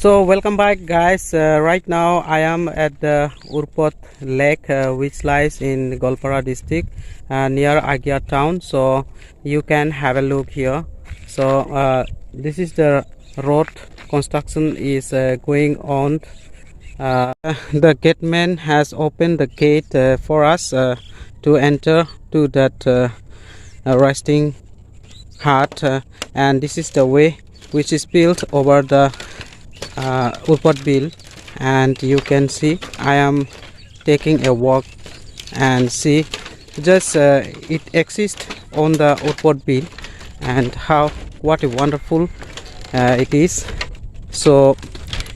So welcome back guys. Right now I am at the Urpad Lake which lies in Golpara district near Agia town. So you can have a look here. So this is the road construction is going on. The gateman has opened the gate for us to enter to that resting hut, and this is the way which is built over the Urpad Beel, and you can see I am taking a walk and see just it exists on the Urpad Beel and how what a wonderful it is. So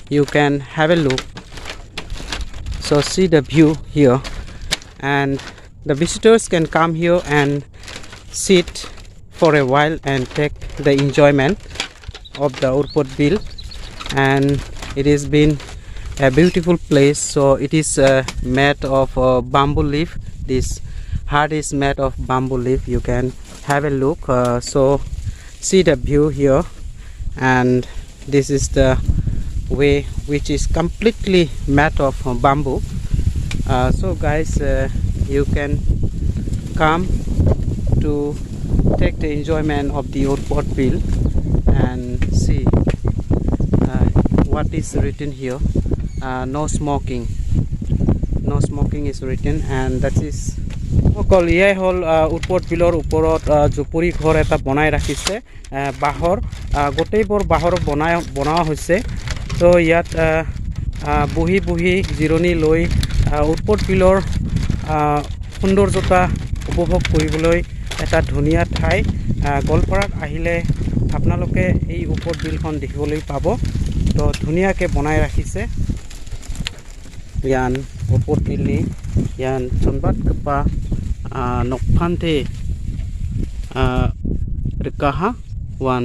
you can have a look. So see the view here, and the visitors can come here and sit for a while and take the enjoyment of the Urpad Beel. And it has been a beautiful place. So it is made of bamboo leaf. This hut is made of bamboo leaf. You can have a look. So see the view here, and this is the way which is completely made of bamboo. So guys, you can come to take the enjoyment of the Urpad Beel and see what is written here. No smoking. No smoking is written, and that is সকল ইয়ে হল উৎপদ বিলৰ ওপৰত জুপুৰি ঘৰ এটা বনাই ৰাখিছে বাহৰ গোটেইবোৰ বাহৰ বনোৱা হৈছে। তো ইয়াত বহি বহি জিৰণি লৈ উৎপদ বিলৰ সৌন্দৰ্যতা উপভোগ কৰিবলৈ এটা ধুনীয়া ঠাই। গোৱালপাৰাত আহিলে আপোনালোকে এই উৎপদ বিলখন দেখিবলৈ পাব। তো ধুনীয়াকৈ বনাই ৰাখিছে। Yan Urpad Beel ni yan sunbat kepa nokpante rekaha wan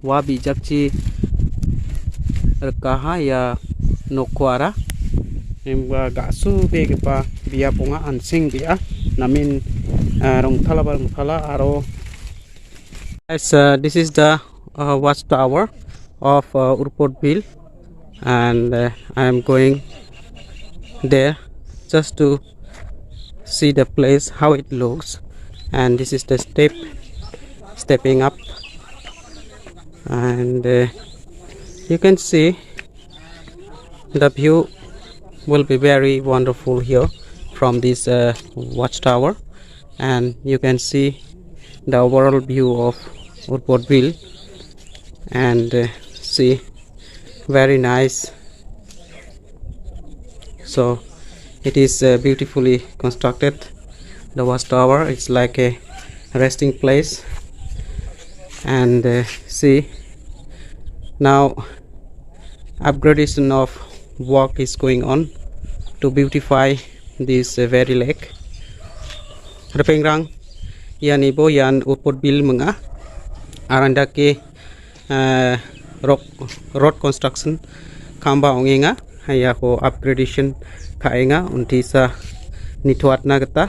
wa bijakci rekaha ya nokwara nimba gasu be kepa biya ponga ansing biya namin rongthala aro. This is the watchtower of Urpad Beel, and I am going there just to see the place how it looks. And this is the stepping up, and you can see the view will be very wonderful here from this watchtower, and you can see the overall view of Urpad Beel, and see very nice. So it is beautifully constructed. The watchtower is like a resting place, and see now upgradation of work is going on to beautify this very lake. Repengrang yan ibo yan Urpad Beel mga aranda ke road construction kamba ongenga haya ko upgradation kaenga untisa nitwat na kata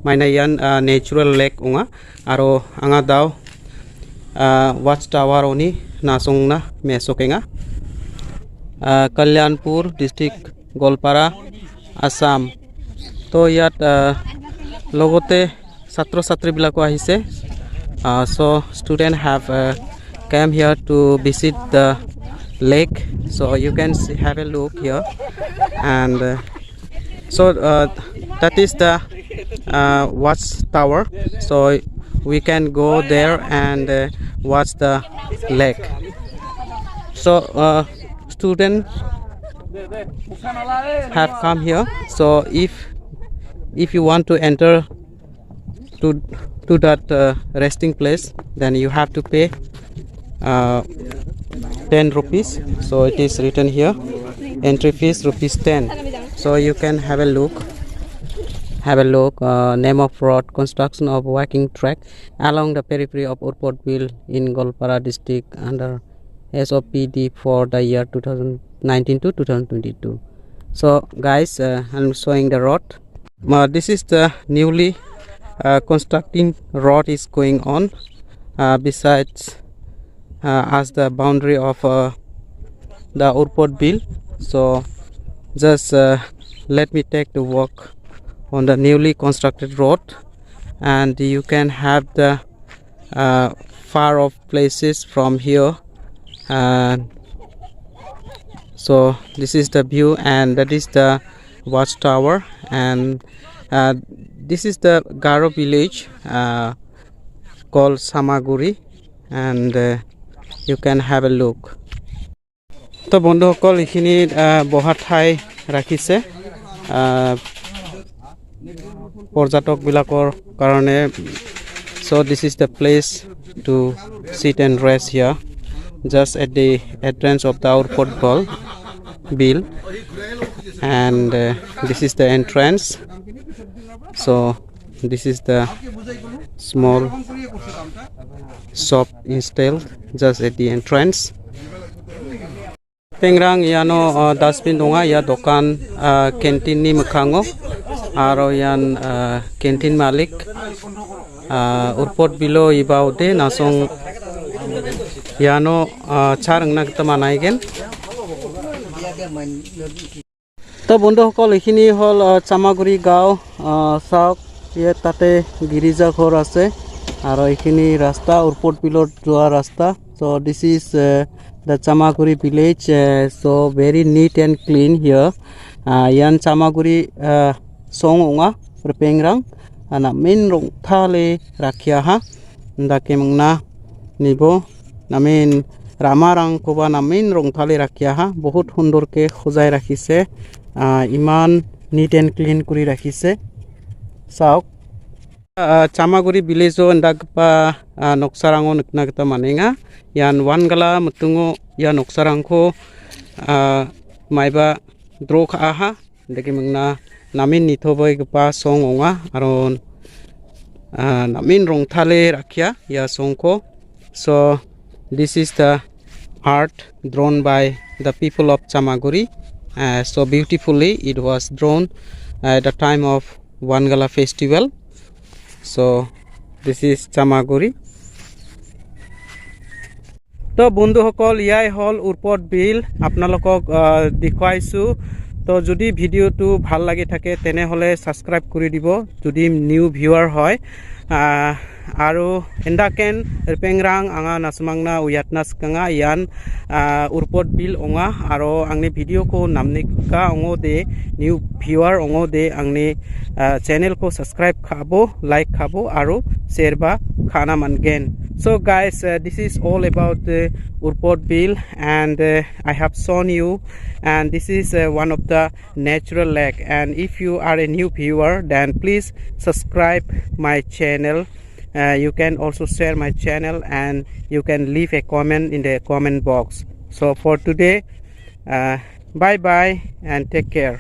maina yan natural lake onga aro anga daw watchtower oni nasong na mesokenga Kalyanpur district Golpara Assam. To yat logote satro satri bilako ahise. So students have came here to visit the lake. So you can see, have a look here, and so that is the watchtower. So we can go there and watch the lake. So students have come here. So if you want to enter to that resting place, then you have to pay 10 rupees. So it is written here, entry fees rupees 10. So you can have a look. Name of road construction of walking track along the periphery of Urpad Beel in Golpara district under SOPD for the year 2019 to 2022. So guys, I'm showing the road. This is the newly constructing road is going on. Besides as the boundary of the Urpad Beel. So just let me take the walk on the newly constructed road, and you can have the far off places from here. And so this is the view, and that is the watchtower, and this is the Garo village called Samaguri, and you can have a look. তো বন্ধুসকল এইখিনি বহা ঠাই ৰাখিছে পৰ্যটকবিলাকৰ কাৰণে. So this is the place to sit and rest here, just at the entrance of the Urpad Beel, and this is the entrance. So this is the small shop installed just at the entrance. Pengrang iano dustbin donga ya dokan canteen ni mekhango aro yan canteen malik Urpad Bilo ibaude nasong iano charang na kita manaigen. তো বন্ধুসকল এইখিনি হল চামাগুৰি গাঁও চাওক ইয়াত তাতে গিৰিজা ঘৰ আছে আৰু এইখিনি ৰাস্তা Urpad Beelot যোৱা ৰাস্তা. So this is the Chamaguri village, so very neat and clean here. Yan Chamaguri song onga berpengrang anak min rong thale rakhya ha ndake mangna nibo namin ramarang koba namin rong thale rakhya ha bahut sundor ke khojai rakhise iman neat and clean kuri rakhise. Saok Chamaguri village o ndagpa noksarango nikna kita manenga yan wangala mutungo ya noksarangko maiba drok aha deki mangna namin nithobai gpa song onga aron namin rong thale rakhya ya songko. So this is the art drawn by the people of Chamaguri. So beautifully it was drawn at the time of Wangala festival. So this is Chamaguri. তো বন্ধুসকল ইয়াই হল Urpad Beel আপোনালোকক দেখুৱাইছো. তো যদি ভিডিওটো ভাল লাগি থাকে তেনেহলে সাবস্ক্রাইব কৰি দিব যদি নিউ ভিউয়াৰ হয় আৰু endaken pengrang anga nasmangna uyatna skanga yan Urpad Beel onga aro angni video ko namnika ongo de new viewer ongo de angni channel ko subscribe khabo like khabo aro share ba khana mangen. So guys, this is all about the Urpad Beel, and I have shown you, and this is one of the natural lake. And if you are a new viewer, then please subscribe my channel. You can also share my channel, and you can leave a comment in the comment box. So for today, bye bye and take care.